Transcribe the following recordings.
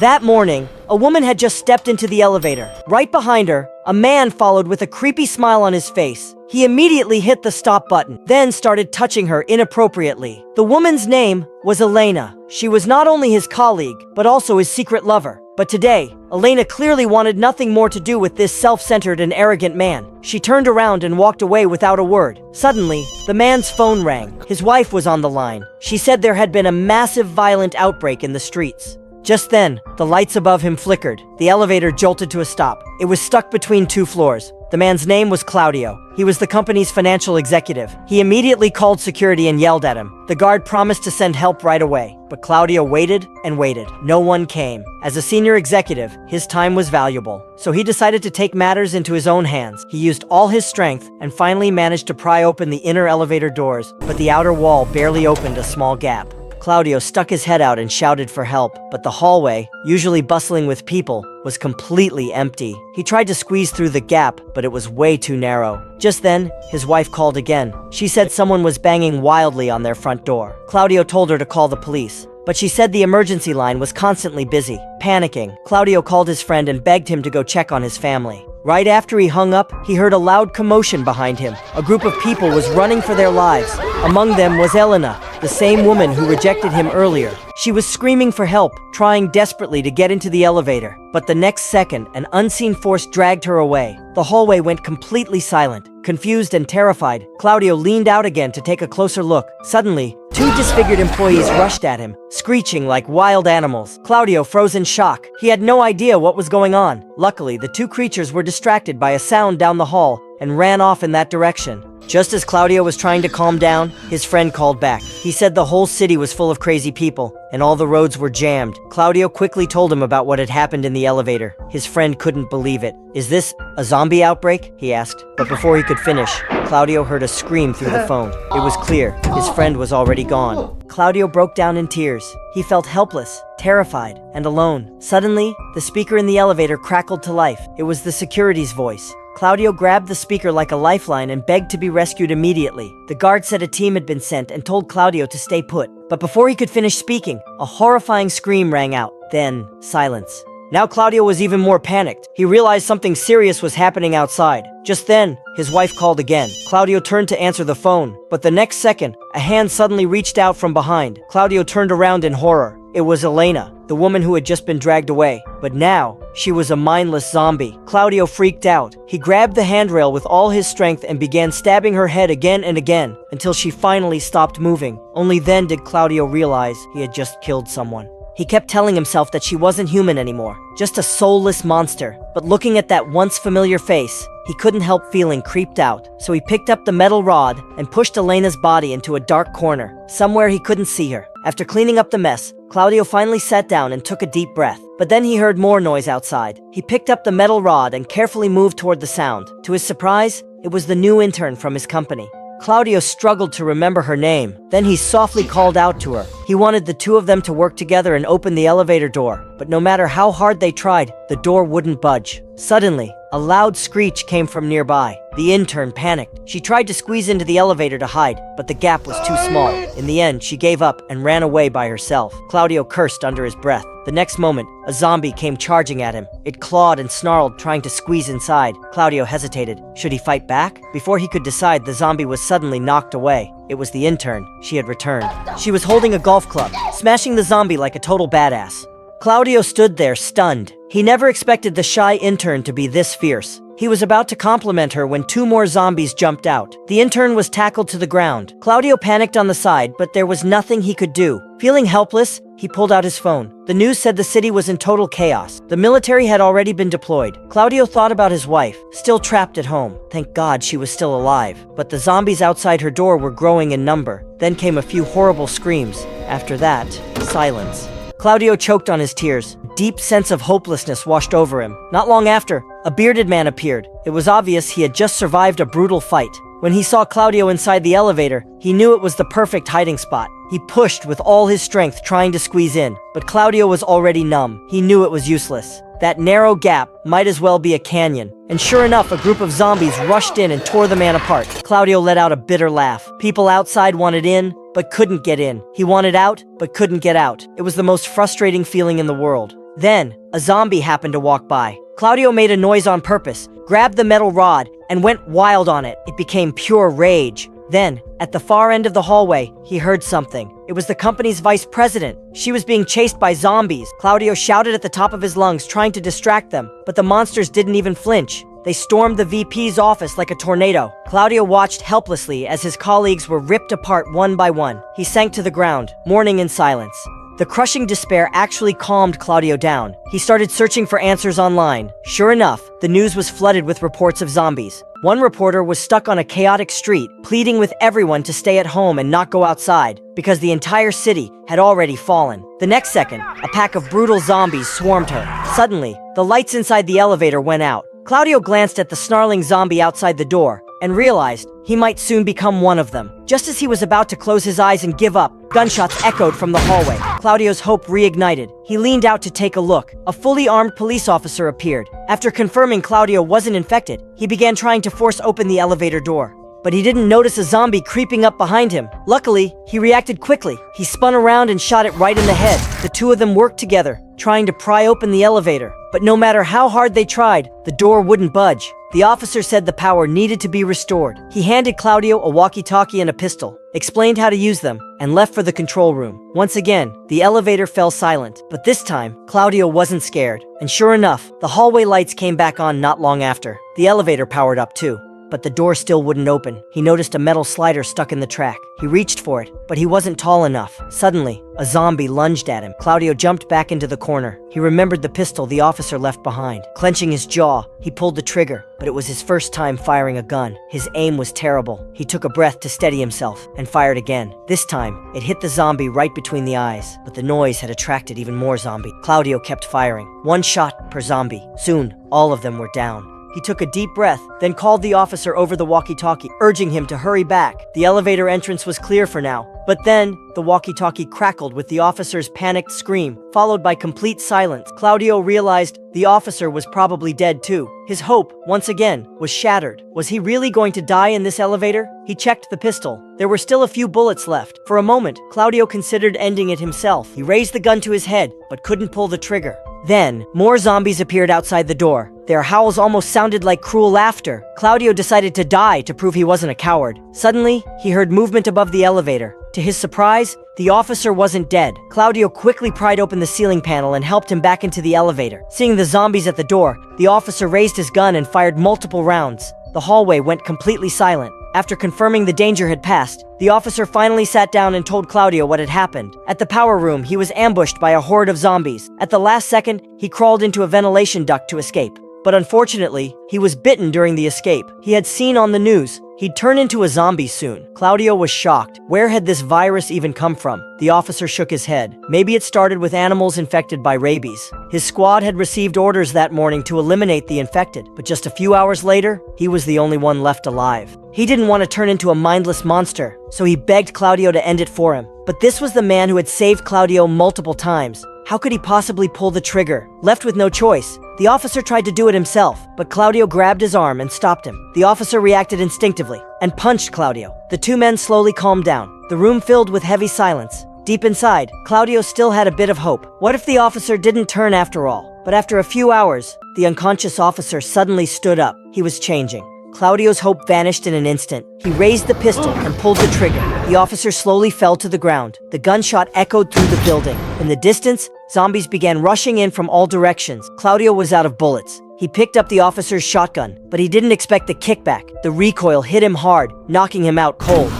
That morning, a woman had just stepped into the elevator. Right behind her, a man followed with a creepy smile on his face. He immediately hit the stop button, then started touching her inappropriately. The woman's name was Elena. She was not only his colleague, but also his secret lover. But today, Elena clearly wanted nothing more to do with this self-centered and arrogant man. She turned around and walked away without a word. Suddenly, the man's phone rang. His wife was on the line. She said there had been a massive violent outbreak in the streets. Just then, the lights above him flickered. The elevator jolted to a stop. It was stuck between two floors. The man's name was Claudio. He was the company's financial executive. He immediately called security and yelled at him. The guard promised to send help right away, but Claudio waited and waited. No one came. As a senior executive, his time was valuable, so he decided to take matters into his own hands. He used all his strength and finally managed to pry open the inner elevator doors, but the outer wall barely opened a small gap. Claudio stuck his head out and shouted for help, but the hallway, usually bustling with people, was completely empty. He tried to squeeze through the gap, but it was way too narrow. Just then, his wife called again. She said someone was banging wildly on their front door. Claudio told her to call the police, but she said the emergency line was constantly busy. Panicking, Claudio called his friend and begged him to go check on his family. Right after he hung up, he heard a loud commotion behind him. A group of people was running for their lives. Among them was Elena, the same woman who rejected him earlier. She was screaming for help, trying desperately to get into the elevator. But the next second, an unseen force dragged her away. The hallway went completely silent. Confused and terrified, Claudio leaned out again to take a closer look. Suddenly, two disfigured employees rushed at him, screeching like wild animals. Claudio froze in shock. He had no idea what was going on. Luckily, the two creatures were distracted by a sound down the hall and ran off in that direction. Just as Claudio was trying to calm down, his friend called back. He said the whole city was full of crazy people, and all the roads were jammed. Claudio quickly told him about what had happened in the elevator. His friend couldn't believe it. "Is this a zombie outbreak?" he asked. But before he could finish, Claudio heard a scream through the phone. It was clear. His friend was already gone. Claudio broke down in tears. He felt helpless, terrified, and alone. Suddenly, the speaker in the elevator crackled to life. It was the security's voice. Claudio grabbed the speaker like a lifeline and begged to be rescued immediately. The guard said a team had been sent and told Claudio to stay put. But before he could finish speaking, a horrifying scream rang out. Then, silence. Now Claudio was even more panicked. He realized something serious was happening outside. Just then, his wife called again. Claudio turned to answer the phone, but the next second, a hand suddenly reached out from behind. Claudio turned around in horror. It was Elena, the woman who had just been dragged away. But now, she was a mindless zombie. Claudio freaked out. He grabbed the handrail with all his strength and began stabbing her head again and again, until she finally stopped moving. Only then did Claudio realize he had just killed someone. He kept telling himself that she wasn't human anymore, just a soulless monster. But looking at that once familiar face, he couldn't help feeling creeped out. So he picked up the metal rod and pushed Elena's body into a dark corner, somewhere he couldn't see her. After cleaning up the mess, Claudio finally sat down and took a deep breath. But then he heard more noise outside. He picked up the metal rod and carefully moved toward the sound. To his surprise, it was the new intern from his company. Claudio struggled to remember her name. Then he softly called out to her. He wanted the two of them to work together and open the elevator door. But no matter how hard they tried, the door wouldn't budge. Suddenly, a loud screech came from nearby. The intern panicked. She tried to squeeze into the elevator to hide, but the gap was too small. In the end, she gave up and ran away by herself. Claudio cursed under his breath. The next moment, a zombie came charging at him. It clawed and snarled, trying to squeeze inside. Claudio hesitated. Should he fight back? Before he could decide, the zombie was suddenly knocked away. It was the intern. She had returned. She was holding a golf club, smashing the zombie like a total badass. Claudio stood there, stunned. He never expected the shy intern to be this fierce. He was about to compliment her when two more zombies jumped out. The intern was tackled to the ground. Claudio panicked on the side, but there was nothing he could do. Feeling helpless, he pulled out his phone. The news said the city was in total chaos. The military had already been deployed. Claudio thought about his wife, still trapped at home. Thank God she was still alive. But the zombies outside her door were growing in number. Then came a few horrible screams. After that, silence. Claudio choked on his tears. A deep sense of hopelessness washed over him. Not long after, a bearded man appeared. It was obvious he had just survived a brutal fight. When he saw Claudio inside the elevator, he knew it was the perfect hiding spot. He pushed with all his strength, trying to squeeze in, but Claudio was already numb. He knew it was useless. That narrow gap might as well be a canyon. And sure enough, a group of zombies rushed in and tore the man apart. Claudio let out a bitter laugh. People outside wanted in, but couldn't get in. He wanted out, but couldn't get out. It was the most frustrating feeling in the world. Then, a zombie happened to walk by. Claudio made a noise on purpose, grabbed the metal rod, and went wild on it. It became pure rage. Then, at the far end of the hallway, he heard something. It was the company's vice president. She was being chased by zombies. Claudio shouted at the top of his lungs, trying to distract them, but the monsters didn't even flinch. They stormed the VP's office like a tornado. Claudio watched helplessly as his colleagues were ripped apart one by one. He sank to the ground, mourning in silence. The crushing despair actually calmed Claudio down. He started searching for answers online. Sure enough, the news was flooded with reports of zombies. One reporter was stuck on a chaotic street, pleading with everyone to stay at home and not go outside, because the entire city had already fallen. The next second, a pack of brutal zombies swarmed her. Suddenly, the lights inside the elevator went out. Claudio glanced at the snarling zombie outside the door and realized he might soon become one of them. Just as he was about to close his eyes and give up, gunshots echoed from the hallway. Claudio's hope reignited. He leaned out to take a look. A fully armed police officer appeared. After confirming Claudio wasn't infected, he began trying to force open the elevator door. But he didn't notice a zombie creeping up behind him. Luckily, he reacted quickly. He spun around and shot it right in the head. The two of them worked together, trying to pry open the elevator. But no matter how hard they tried, the door wouldn't budge. The officer said the power needed to be restored. He handed Claudio a walkie-talkie and a pistol, explained how to use them, and left for the control room. Once again, the elevator fell silent. But this time, Claudio wasn't scared. And sure enough, the hallway lights came back on not long after. The elevator powered up too. But the door still wouldn't open. He noticed a metal slider stuck in the track. He reached for it, but he wasn't tall enough. Suddenly, a zombie lunged at him. Claudio jumped back into the corner. He remembered the pistol the officer left behind. Clenching his jaw, he pulled the trigger, but it was his first time firing a gun. His aim was terrible. He took a breath to steady himself and fired again. This time, it hit the zombie right between the eyes, but the noise had attracted even more zombies. Claudio kept firing, one shot per zombie. Soon, all of them were down. He took a deep breath, then called the officer over the walkie-talkie, urging him to hurry back. The elevator entrance was clear for now. But then, the walkie-talkie crackled with the officer's panicked scream, followed by complete silence. Claudio realized the officer was probably dead too. His hope, once again, was shattered. Was he really going to die in this elevator? He checked the pistol. There were still a few bullets left. For a moment, Claudio considered ending it himself. He raised the gun to his head, but couldn't pull the trigger. Then, more zombies appeared outside the door. Their howls almost sounded like cruel laughter. Claudio decided to die to prove he wasn't a coward. Suddenly, he heard movement above the elevator. To his surprise, the officer wasn't dead. Claudio quickly pried open the ceiling panel and helped him back into the elevator. Seeing the zombies at the door, the officer raised his gun and fired multiple rounds. The hallway went completely silent. After confirming the danger had passed, the officer finally sat down and told Claudio what had happened. At the power room, he was ambushed by a horde of zombies. At the last second, he crawled into a ventilation duct to escape. But unfortunately, he was bitten during the escape. He had seen on the news he'd turn into a zombie soon. Claudio was shocked. Where had this virus even come from? The officer shook his head. Maybe it started with animals infected by rabies. His squad had received orders that morning to eliminate the infected, but just a few hours later, he was the only one left alive. He didn't want to turn into a mindless monster, so he begged Claudio to end it for him. But this was the man who had saved Claudio multiple times. How could he possibly pull the trigger? Left with no choice, the officer tried to do it himself, but Claudio grabbed his arm and stopped him. The officer reacted instinctively and punched Claudio. The two men slowly calmed down. The room filled with heavy silence. Deep inside, Claudio still had a bit of hope. What if the officer didn't turn after all? But after a few hours, the unconscious officer suddenly stood up. He was changing. Claudio's hope vanished in an instant. He raised the pistol and pulled the trigger. The officer slowly fell to the ground. The gunshot echoed through the building. In the distance, zombies began rushing in from all directions. Claudio was out of bullets. He picked up the officer's shotgun, but he didn't expect the kickback. The recoil hit him hard, knocking him out cold.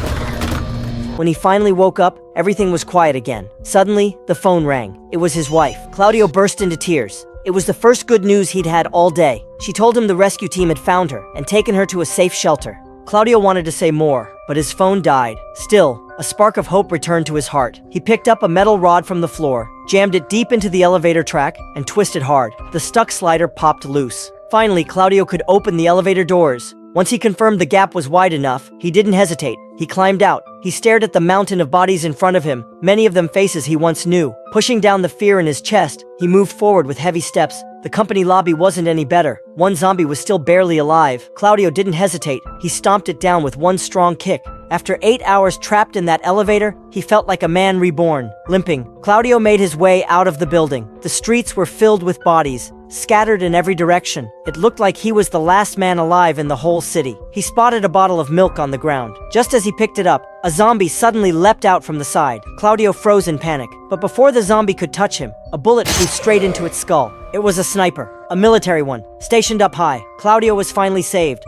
When he finally woke up, everything was quiet again. Suddenly, the phone rang. It was his wife. Claudio burst into tears. It was the first good news he'd had all day. She told him the rescue team had found her and taken her to a safe shelter. Claudio wanted to say more, but his phone died. Still, a spark of hope returned to his heart. He picked up a metal rod from the floor, jammed it deep into the elevator track, and twisted hard. The stuck slider popped loose. Finally, Claudio could open the elevator doors. Once he confirmed the gap was wide enough, he didn't hesitate. He climbed out. He stared at the mountain of bodies in front of him, many of them faces he once knew. Pushing down the fear in his chest, he moved forward with heavy steps. The company lobby wasn't any better. One zombie was still barely alive. Claudio didn't hesitate. He stomped it down with one strong kick. After 8 hours trapped in that elevator, he felt like a man reborn. Limping, Claudio made his way out of the building. The streets were filled with bodies, scattered in every direction. It looked like he was the last man alive in the whole city. He spotted a bottle of milk on the ground. Just as he picked it up, a zombie suddenly leapt out from the side. Claudio froze in panic. But before the zombie could touch him, a bullet flew straight into its skull. It was a sniper, a military one, stationed up high. Claudio was finally saved.